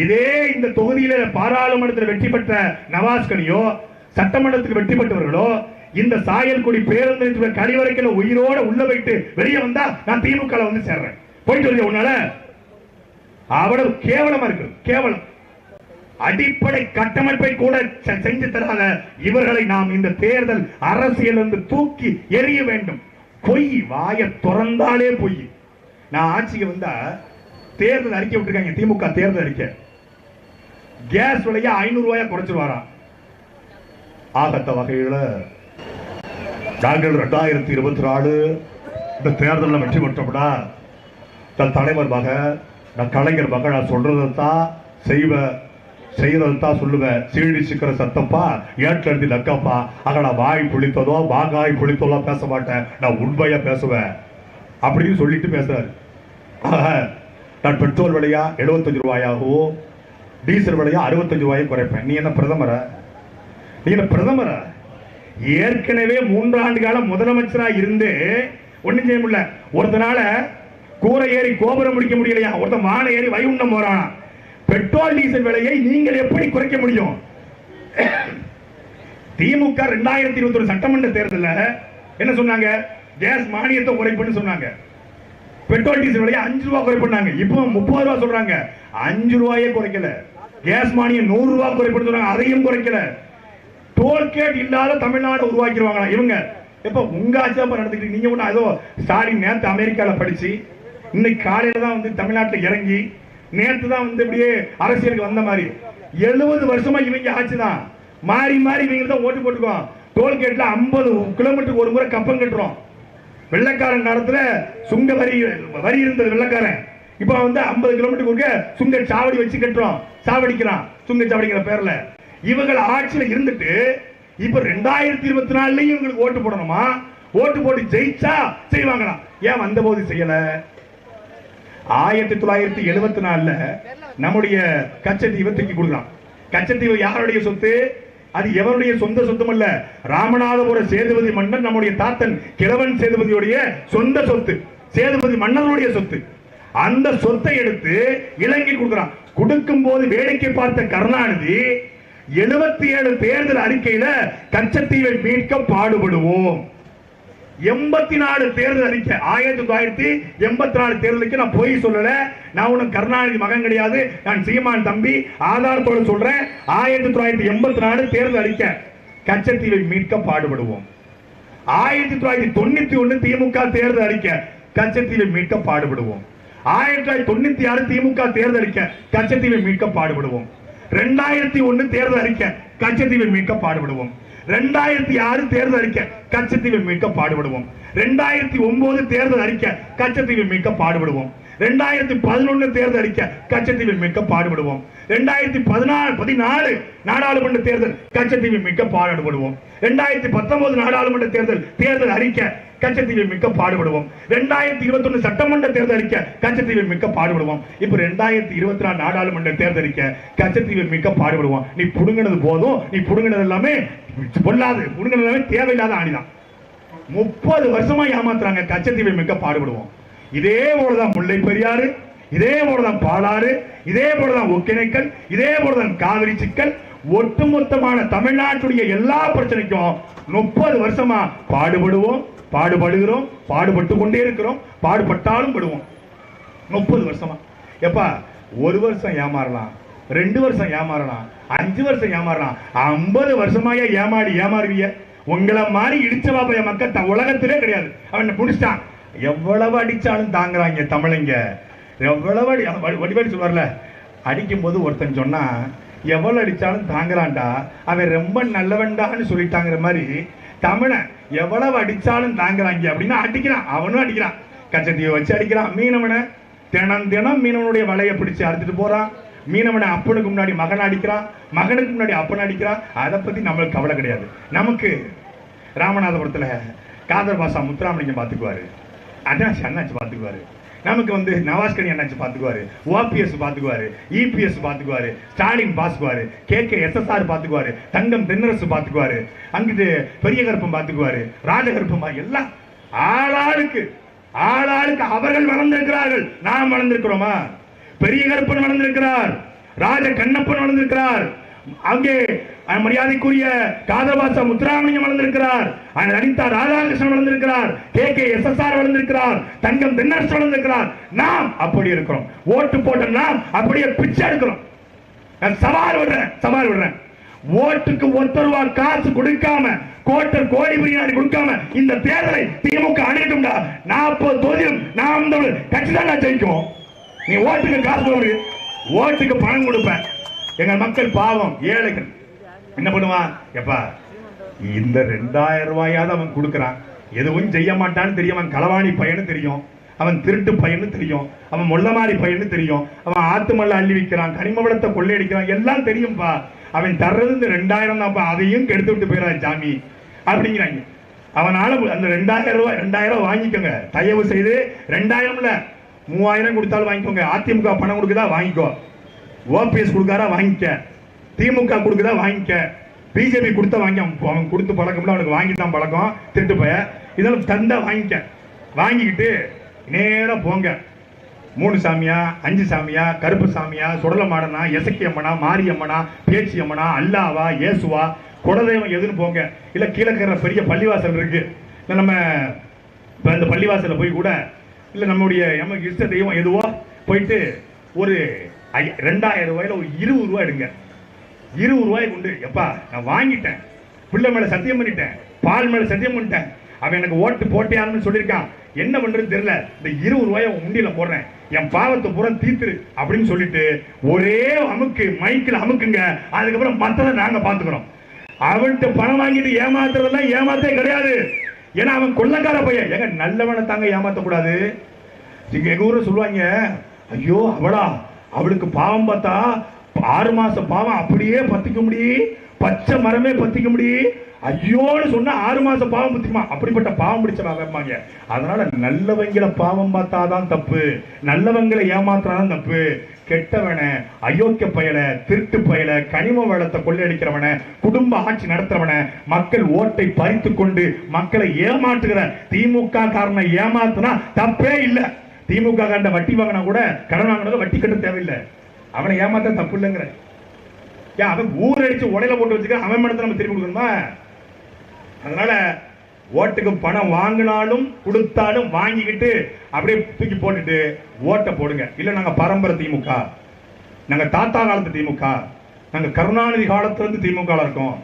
இதே இந்த தொகுதியில பாராளுமன்றத்தில் வெற்றி பெற்ற நவாஸ்கனியோ சட்டமன்றத்துக்கு வெற்றி பெற்றவர்களோ இந்த சாயல்குடி பேருந்து கழிவறைக்கிற உயிரோட உள்ள வைத்து வெளியே வந்தா நான் திமுக வந்து சேர்றேன் போயிட்டு வருது உன்னால அவ்வளவு கேவலமா இருக்கு. கேவலம். அடிப்படை கட்டமைப்பை கூட செஞ்சு தராத இவர்களை நாம் இந்த தேர்தல் அரசியல் வந்து தூக்கி எறிய வேண்டும். பொய் வாய திறந்தாலே பொய். நான் ஆட்சிக்கு வந்தா தேர்தல் அறிக்கை விட்டுருக்காங்க. திமுக தேர்தல் அறிக்கை கேஸ் விலையா 500 ரூபாயா குறைச்சிருவாராம். ஆகத்த வகையில நாங்கள் 2024 இந்த தேர்தலில் வெற்றி பெற்றோம்னா தன் தலைவர் மக நான் கலைஞர் மக நான் சொல்றதான் செய்யறதான் சொல்லுவேன். சீழி சிக்கிற சத்தப்பா ஏற்று எழுதி லக்கப்பா ஆக நான் வாய் புளித்ததோ மாங்காய் புளித்ததோ பேச மாட்டேன். நான் உண்மையா பேசுவேன் அப்படின்னு சொல்லிட்டு பேசுறாரு. நான் பெட்ரோல் விலையா 75 ரூபாயாகவோ டீசல் விலையா 65 ரூபாயும் குறைப்பேன். நீ என்ன பிரதமரா? நீ என்ன பிரதமரா? ஏற்கனவே 3 ஆண்டு காலம் முதலமைச்சரா இருந்து ஒண்ணும் செய்ய முடியல. ஒருத்தனால கூரை ஏறி கோபுரம் முடிக்க முடியலையா, ஒருத்தன் மாலை ஏறி வைகுண்டம் போறானா. பெட்ரோல் டீசல் விலையை நீங்கள் எப்படி குறைக்க முடியும்? திமுக 2021 சட்டமன்ற தேர்தலில் என்ன சொன்னாங்க? கேஸ் மானியத்தை குறைப்புன்னு சொன்னாங்க. பெட்ரோல் டீசல் விலையை 5 ரூபாய் குறைப்புனாங்க. இப்போ 30 ரூபாய் சொல்றாங்க. 5 ரூபாயே குறைக்கல. கேஸ் மானியம் 100 ரூபாய் குறைப்புன்னு சொன்னாங்க. அதையும் குறைக்கல. டோல்கேட் இல்லாத தமிழ்நாடு உருவாக்கிடுவாங்க இவங்க. இப்ப உங்க ஆட்சி நடந்துக்கிட்டு நீங்க ஒண்ணு ஏதோ ஸ்டாலின் நேத்து அமெரிக்கால படிச்சு இன்னைக்கு காலையில தான் வந்து தமிழ்நாட்டில் இறங்கி நேற்று தான் வந்து இப்படியே அரசியலுக்கு வந்த மாதிரி 70 வருஷமா இவங்க ஆட்சி தான். மாறி மாறி இவங்க தான் ஓட்டு போட்டுக்குவோம். டோல்கேட்ல 50 கிலோமீட்டருக்கு ஒரு முறை கப்பம் கட்டுறோம். வெள்ளக்காரன் காலத்துல சுங்க வரி இருந்தது வெள்ளக்காரன். இப்ப வந்து 50 கிலோமீட்டருக்கு சுங்க சாவடி வச்சு கட்டுறோம். சாவடிக்கிறான் சுங்க சாவடிங்கிற பேர்ல. இவங்க ஆட்சியில இருந்துட்டு இப்ப 2024 இவங்களுக்கு ஓட்டு போடணுமா? ஓட்டு போட்டு ஜெயிச்சா செய்வாங்களா? ஏன் வந்த போது செய்யல? 1974 நம்முடைய கச்சத்தீவை தூக்கி கொடுக்கலாம். கச்சத்தீவு யாருடைய சொத்து? அது எவருடைய சொந்த சொத்தும் அல்ல. ராமநாதபுர சேதுபதி மன்னன் நம்முடைய தாத்தன் கிழவன் சேதுபதியுடைய சொந்த சொத்து. சேதுபதி மன்னனுடைய சொத்து. அந்த சொத்தை எடுத்து இலங்கை கொடுக்கிறான். கொடுக்கும் போது வேடிக்கை பார்த்த கருணாநிதி 77 தேர்தல் அறிக்கையில கச்சத்தீவை மீட்க பாடுபடுவோம். 84 தேர்தல் அறிக்கை 1984 தேர்தலுக்கு நான் போய் சொல்லல. நான் உனக்கு கருணாநிதி மகன் கிடையாது. நான் சீமான் தம்பி ஆதாரத்தோடு சொல்றேன். 1984 தேர்தல் அறிக்கை கச்சத்தீவை மீட்க பாடுபடுவோம். 1991 திமுக தேர்தல் அறிக்கை கச்சத்தீவை மீட்க பாடுபடுவோம். 1996 திமுக தேர்தல் அறிக்கை கச்சத்தீவை மீட்க பாடுபடுவோம். 2001 தேர்தல் அறிக்கை கச்சத்தீவை மீட்க பாடுபடுவோம். 2006 தேர்தல் அறிக்கை கச்சத்தீவை மீட்க பாடுபடுவோம். 2009 தேர்தல் அறிக்கை கச்சத்தீவை மீட்க பாடுபடுவோம். 2011 தேர்தல் அறிக்கை கச்சத்தீவை மீட்க பாடுபடுவோம். 2014 நாடாளுமன்ற தேர்தல் கச்சத்தீவை மீட்க பாடுபடுவோம். 2019 நாடாளுமன்ற தேர்தல் அறிக்கை கச்சத்தீவை மீட்க பாடுபடுவோம். 2021 சட்டமன்ற தேர்தல் அறிக்கை கச்சத்தீவை மீட்க பாடுபடுவோம். இப்ப 2024 நாடாளுமன்ற தேர்தல் அறிக்கை கச்சத்தீவை மீட்க பாடுபடுவோம். நீ புடுங்கினது போதும். நீ புடுங்கினது எல்லாமே பொல்லாது. புடுங்கினது எல்லாமே தேவையில்லாத ஆணிதான். 30 வருஷமா ஏமாத்துறாங்க. கச்சத்தீவை மீட்க பாடுபடுவோம். இதே போலதான் முல்லை பெரியாறு, இதே போலதான் பாலாறு, இதே போலதான் ஒகேனக்கல், இதே போலதான் காவிரி சிக்கல். ஒட்டுமொத்தமான தமிழ்நாட்டுடைய எல்லா பிரச்சனைக்கும் 30 வருஷமா பாடுபடுவோம், பாடுபடுகிறோம், பாடுபட்டு கொண்டே இருக்கிறோம், பாடுபட்டாலும் படுவோம். 30 வருஷமா. எப்பா 1 வருஷம் ஏமாறலாம், 2 வருஷம் ஏமாறலாம், 5 வருஷம் ஏமாறலாம், 50 வருஷமா ஏமாறுவீங்க. உங்களை மாதிரி இடிச்ச பாப்பைய மக்கள் உலகத்திலே கிடையாது. அவன் புடிச்சிட்டான். எவ்வளவு அடிச்சாலும் தாங்குறாங்க தமிழங்க. எவ்வளவு வடிவடி சொல்வார்ல, அடிக்கும் போது ஒருத்தன் சொன்னா எவ்வளவு அடிச்சாலும் தாங்குறான்டா, அவன் ரொம்ப நல்லவன்டான்னு சொல்லிட்டாங்கிற மாதிரி தமிழன் எவ்வளவு அடிச்சாலும் தாங்குறாங்க அப்படின்னா அடிக்கிறான். அவனும் அடிக்கிறான். கச்சத்தீவை வச்சு அடிக்கிறான். மீனவனை தினம் மீனவனுடைய வலையை பிடிச்சு அறுத்துட்டு போறான். மீனவனை அப்பனுக்கு முன்னாடி மகன் அடிக்கிறான், மகனுக்கு முன்னாடி அப்பன் அடிக்கிறான். அதை பத்தி நம்மளுக்கு கவலை கிடையாது. நமக்கு ராமநாதபுரத்துல காதர் பாஷா முத்துராமலிங்கம் பாத்துக்குவாரு, அண்ணாச்சி பாத்துக்குவாரு. நமக்கு வந்து நவாஸ்கனி அண்ணாச்சி பாத்துக்குவாரு, OPS பாத்துக்குவாரு, EPS பாத்துக்குவாரு, Stalin பாத்துக்குவாரு, KKSSR பாத்துக்குவாரு, Thangam Thennarasu பாத்துக்குவாரு, அங்கிட்டு பெரிய கருப்பம் பாத்துக்குவாரு, ராஜகருப்பம், எல்லாம் ஆளாளுக்கு அவர்கள் வளர்ந்திருக்கிறார்கள். நாம் வளர்ந்திருக்கிறோமா? பெரிய கருப்பன் வளர்ந்திருக்கிறார், ராஜ கண்ணப்பன் வளர்ந்திருக்கிறார். அங்கே மரியாதைக்குரிய காதபாச முத்துராமலிங்கம் வளர்ந்திருக்கிறார். அனிதா ராதாகிருஷ்ணன் வளர்ந்திருக்கிறார். KKSSR வளர்ந்திருக்கிறார். தங்கம் தென்னரசு வளர்ந்திருக்கிறார். நாம் அப்படி இருக்கிறோம். ஓட்டு போட்ட நாம் அப்படியே பிச்சை எடுக்கிறோம். நான் சவால் விடுறேன். ஓட்டுக்கு ₹1 காசு கொடுக்காம, கோடி பிரியாணி கொடுக்காம இந்த தேர்தலை திமுக அணிட்டும்டா. 40 தொகுதியும் நாம் கட்சி தான் ஜெயிக்கும். நீ ஓட்டுக்கு காசு கொடு, ஓட்டுக்கு பணம் கொடுப்பேன். எங்கள் மக்கள் பாவம், ஏழைகள் என்ன பண்ணுவான்? எப்பா இந்த 2000 ரூபாயாவது அவன் கொடுக்கறான், எதுவும் செய்ய மாட்டான்னு தெரியும். அவன் களவாணி பையனு தெரியும், அவன் திருட்டு பையனு தெரியும், அவன் மொள்ளமாரி பையனு தெரியும், அவன் ஆத்துமல்ல அள்ளி விற்கிறான், கனிம வளத்தை கொள்ளையடிக்கிறான், எல்லாம் தெரியும்பா. அவன் தர்றது இந்த 2000 தான்ப்பா, அதையும் கெடுத்து விட்டு போயிடான் சாமி அப்படிங்கிறாங்க. அவனால அந்த 2000 வாங்கிக்கோங்க, தயவு செய்து. 2000 3000 கொடுத்தாலும் வாங்கிக்கோங்க. அதிமுக பணம் கொடுக்குதா வாங்கிக்கோ, OPS கொடுக்காரா வாங்கிக்க, திமுக கொடுக்குதா வாங்கிக்க, பிஜேபி கொடுத்தா வாங்கி. அவன் கொடுத்து பழக்கம், அவனுக்கு வாங்கிட்டான் பழக்கம், திருட்டு போய. இதெல்லாம் தந்தா வாங்கிக்க. வாங்கிக்கிட்டு நேரா போங்க. 3 சாமியா, 5 சாமியா, கருப்பு சாமியா, சுடலமாடனா, எசக்கி அம்மனா, மாரியம்மனா, பேச்சி அம்மனா, அல்லாவா, இயேசுவா, குலதெய்வம் எதுன்னு போங்க. இல்ல கீழக்கிற பெரிய பள்ளிவாசல் இருக்கு, நம்ம இந்த பள்ளிவாசல போய் கூட இல்ல நம்முடைய நமக்கு இஷ்ட தெய்வம் எதுவோ போயிட்டு ஒரு 2000 ரூபாயில ஒரு 20 ரூபாய் எடுங்க. 20 ரூபாய் கொண்டு, எப்பா நான் வாங்கிட்டேன், பிள்ளை மேல சத்தியம் பண்ணிட்டேன், பால் மேல சத்தியம் பண்ணிட்டேன், அவன் எனக்கு ஓட்டு போட்டியான்னு சொல்லியிருக்கான், என்ன பண்றது தெரியல, இந்த 20 ரூபாயை உண்டியில போடுறேன், என் பாவத்தை பூரா தீத்துரு அப்படின்னு சொல்லிட்டு ஒரே அமுக்கு, மைக்கில் அமுக்குங்க. அதுக்கப்புறம் மத்ததை நாங்க பாத்துக்கிறோம். அவன்கிட்ட பணம் வாங்கிட்டு ஏமாத்துறதெல்லாம் ஏமாத்தே கிடையாது. ஏன்னா அவன் கொள்ளக்கார பையன். எங்க நல்லவனை தாங்க ஏமாத்த கூடாது. எங்க ஊர்ல சொல்லுவாங்க, ஐயோ அவளுக்கு பாவம் பார்த்தா 6 மாசம் பாவம் அப்படியே பத்திக்க முடியும், பச்சை மரமே பத்திக்க முடியும், ஐயோன்னு சொன்னா 6 மாசம் பாவம் பத்திக்குமா, அப்படிப்பட்ட பாவம் பிடிச்சவாங்க. அதனால நல்லவங்களை பாவம் பார்த்தாதான் தப்பு, நல்லவங்களை ஏமாத்துறாதான் தப்பு. கெட்டவன, அயோக்கிய பயல, திருட்டு பயல, கனிம வளத்தை கொள்ளையடிக்கிறவன, குடும்ப ஆட்சி நடத்துறவன, மக்கள் ஓட்டை பறித்து கொண்டு மக்களை ஏமாற்றுகிற திமுக காரனை ஏமாத்துனா தப்பே இல்லை. திமுக காண்ட வட்டி வாங்கினா கூட, கடன் வாங்கினது வட்டி கட்ட தேவையில்லை, அவனை ஏமாத்த தப்பு இல்லைங்கிற. அவன் ஊரடிச்சு உடையில போட்டு வச்சுக்க, அவன் மனத்தை நம்ம திருப்பி கொடுக்கணுமா? அதனால ஓட்டுக்கு பணம் வாங்கினாலும் கொடுத்தாலும் வாங்கிக்கிட்டு அப்படியே தூக்கி போட்டுட்டு ஓட்டை போடுங்க. இல்ல நாங்க பரம்பரை திமுக, நாங்க தாத்தா காலத்து திமுக, நாங்க கருணாநிதி காலத்துல இருந்து திமுக இருக்கோம்.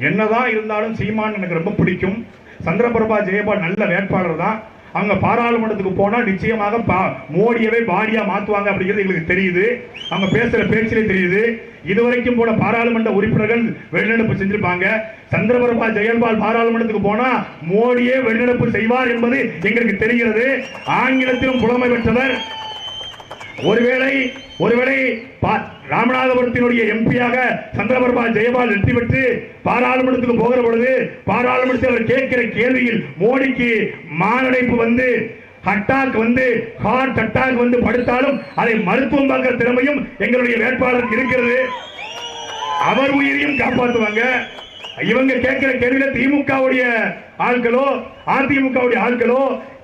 என்னதான் இருந்தாலும் சீமான் எனக்கு ரொம்ப பிடிக்கும். சந்திரபிரபா ஜெயபால் நல்ல வேட்பாளர் தான். அவங்க பாராளுமன்றத்துக்கு போனா நிச்சயமாக மோடியவே பாடியா மாத்துவாங்க அப்படிங்கிறது எங்களுக்கு தெரியுது. அவங்க பேசுற பேச்சிலே தெரியுது. இதுவரைக்கும் போன பாராளுமன்ற உறுப்பினர்கள் வெளிநடப்பு செஞ்சிருப்பாங்க. சந்திரபிரபா ஜெயபால் பாராளுமன்றத்துக்கு போனா மோடியே வெளிநடப்பு செய்வார் என்பது எங்களுக்கு தெரிகிறது. ஆங்கிலத்திலும் புலமை பெற்றவர். ஒருவேளை ராமநாதபுரத்தினுடைய எம்பியாக சந்திரபிரபா ஜெயபால் வெற்றி பெற்று பாராளுமன்றத்துக்கு போகிற பொழுது பாராளுமன்றத்தில் அவர் கேட்கிற கேள்வியில் மோடிக்கு மாரடைப்பு வந்து, அட்டாக் வந்து, ஹார்ட் அட்டாக் வந்து படுத்தாலும் அதை மருத்துவம் பார்க்கிற திறமையும் எங்களுடைய வேட்பாளருக்கு இருக்கிறது. அவர் உயிரையும் காப்பாற்றுவாங்க. இவங்க கேட்கிற கேள்வியில திமுகவுடைய ஆட்களோ அதிமுகவுடைய ஆட்களோ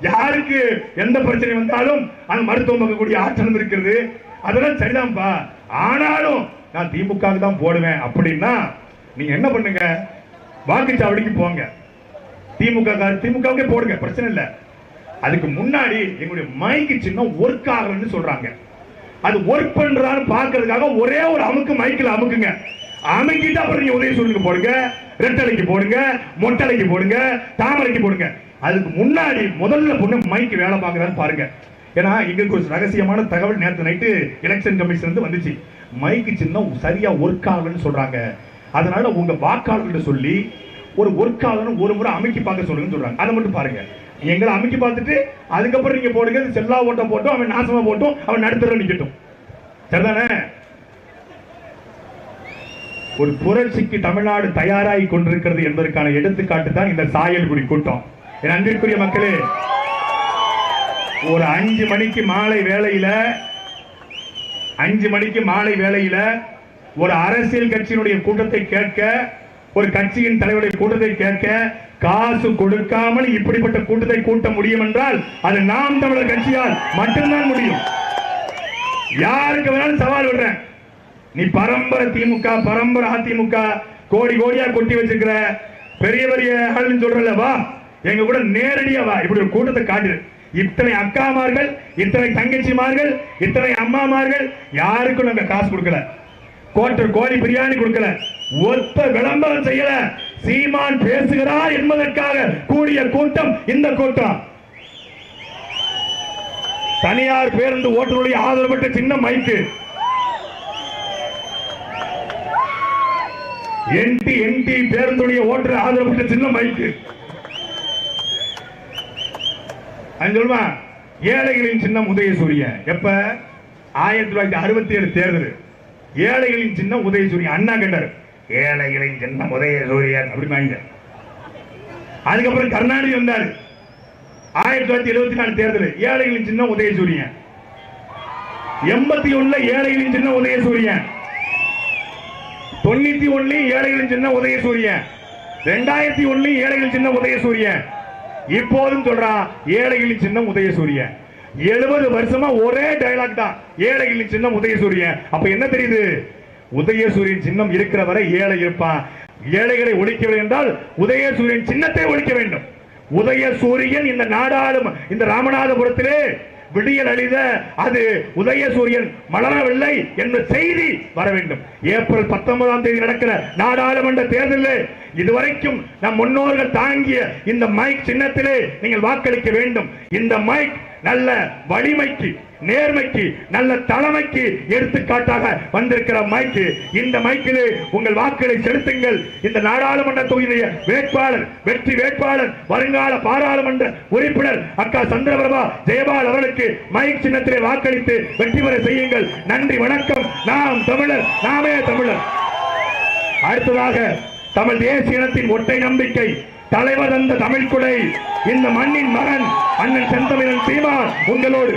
யாருக்கு எந்த பிரச்சனை வந்தாலும் அது மருத்துவம் பார்க்கக்கூடிய ஆற்றல் இருக்கிறது. அதெல்லாம் சரிதான்ப்பா. ஆனாலும் நான் திமுக தான் போடுவேன் அப்படின்னா நீங்க என்ன பண்ணுங்க, வாக்குச்சாவடிக்கு போங்க, திமுகவுக்கே போடுங்க, பிரச்சனை இல்லை. அதுக்கு முன்னாடி எங்களுடைய மைக்கு சின்னம் ஒர்க் ஆகலன்னு சொல்றாங்க. அது ஒர்க் பண்றான்னு பாக்குறதுக்காக ஒரே ஒரு அமுக்கு மைக்கில் அமுக்குங்க. அமைக்கிட்டு அப்புறம் நீங்க உதயசூரனுக்கு போடுங்க, ரெட்டலைக்கு போடுங்க, மொட்டலைக்கு போடுங்க, தாமரைக்கு போடுங்க. அதுக்கு முன்னாடி முதல்ல பொண்ணு மைக்கு வேலை பார்க்கறான்னு பாருங்க. ஏன்னா எங்களுக்கு ஒரு ரகசியமான தகவல் நேற்று நைட்டு எலெக்ஷன் கமிஷன் இருந்து வந்துச்சு. மைக்கு சின்னம் சரியா ஒர்க் ஆகலன்னு சொல்றாங்க. அதனால உங்க வாக்காளர்கிட்ட சொல்லி ஒரு ஒர்க் ஆகணும் ஒரு முறை அமைக்கி பார்க்க சொல்லுங்கன்னு சொல்றாங்க. அதை மட்டும் பாருங்க. எங்களை அமைக்கி பார்த்துட்டு அதுக்கப்புறம் நீங்க போடுங்க. செல்லா ஓட்டம் போட்டும் அவன் நாசமா போட்டும் அவன் நடுத்தர நிக்கட்டும், சரிதானே? ஒரு புரட்சிக்கு தமிழ்நாடு தயாராகி கொண்டிருக்கிறது என்பதற்கான எடுத்துக்காட்டு தான் இந்த சாயல்குடி கூட்டம். என் அன்பிற்குரிய மக்களே, ஒரு 5 மணிக்கு மாலை வேளையில ஒரு அரசியல் கட்சியினுடைய கூட்டத்தை கேட்க, ஒரு கட்சியின் தலைவருடைய கூட்டத்தை கேட்க காசு கொடுக்காமல் இப்படிப்பட்ட கூட்டத்தை கூட்ட முடியும் என்றால் அது நாம் தமிழர் கட்சியால் மட்டும்தான் முடியும். யாருக்கு வேணாலும் சவால் விடுறேன். நீ பரம்பரை திமுக, பரம்பரை அதிமுக, கோடி கோடியா கொட்டி வச்சிருக்கிற பெரிய பெரிய ஆளுன்னு சொல்றல, வா எங்க கூட நேரடியா வா. இப்படி ஒரு கூட்டத்தை காட்டு. இத்தனை அக்காமார்கள், இத்தனை தங்கச்சிமார்கள், இத்தனை அம்மாமார்கள், யாருக்கும் நாங்க காசு கொடுக்கல, கோட்டர் கோழி பிரியாணி கொடுக்கல, ஒத்த விளம்பரம் செய்யல. சீமான் பேசுகிறார் என்பதற்காக கூடிய கூட்டம் இந்த கூட்டம். தனியார் பேருந்து ஓட்டுநருடைய ஆதரவு பெற்ற சின்ன மைக்கு, என்டி பேருந்துடைய ஓட்டுநர் ஆதரவு பெற்ற சின்ன மைக்கு. சொல்லுவா ஏழைகளின் சின்னம் உதயசூரியன். எப்ப 1967 தேர்தல், ஏழைகளின் சின்னம் உதயசூரியன். அண்ணா கேட்டார், ஏழைகளின் சின்னம் உதயசூரியன் அப்படின்னாங்க. அதுக்கப்புறம் கருணாநிதி வந்தார். 1974 தேர்தல், ஏழைகளின் சின்னம் உதயசூரியன். 81 ஏழைகளின் சின்னம் உதயசூரியன். 91 ஏழைகளின் சின்னம் உதயசூரியன். 2001 ஏழைகளின் சின்னம் உதயசூரியன். இப்போதும் சொல்றான் ஏழைகளின் சின்னம் உதயசூரியன். 70 வருஷமா ஒரே டயலாக் தான், ஏழைகளின் சின்னம் உதயசூரியன். அப்ப என்ன தெரியுது? உதயசூரியன் சின்னம் இருக்கிற வரை ஏழை இருப்பான். ஏழைகளை ஒழிக்க வேண்டும் என்றால் உதயசூரியன் சின்னத்தை ஒழிக்க வேண்டும். உதயசூரியன் இந்த நாடாளும் இந்த ராமநாதபுரத்திலே விடியல் அளித அது உதயசூரியன் மலரவில்லை என்ற செய்தி வர வேண்டும். ஏப்ரல் 19ஆம் தேதி நடக்கிற நாடாளுமன்ற தேர்தலில் இதுவரைக்கும் நம் முன்னோர்கள் தாங்கிய இந்த மைக் சின்னத்திலே நீங்கள் வாக்களிக்க வேண்டும். இந்த மைக் நல்ல வலிமைக்கு, நேர்மைக்கு, நல்ல தலைமைக்கு எடுத்துக்காட்டாக வந்திருக்கிற மைக்கு. இந்த மைக்கிலே உங்கள் வாக்களை செலுத்துங்கள். இந்த நாடாளுமன்ற தொகுதியுடைய வேட்பாளர், வெற்றி வேட்பாளர், வருங்கால பாராளுமன்ற உறுப்பினர் அக்கா சந்திரபிரபா ஜெயபால் அவர்களுக்கு மைக் சின்னத்திலே வாக்களித்து வெற்றி பெற செய்யுங்கள். நன்றி, வணக்கம். நாம் தமிழர், நாமே தமிழர். அடுத்ததாக தமிழ் தேசிய இனத்தின் ஒற்றை நம்பிக்கை, தலைவர் தந்த தமிழ் குடை, இந்த மண்ணின் மகன் அண்ணன் செந்தமிழன் சீமான் உங்களோடு.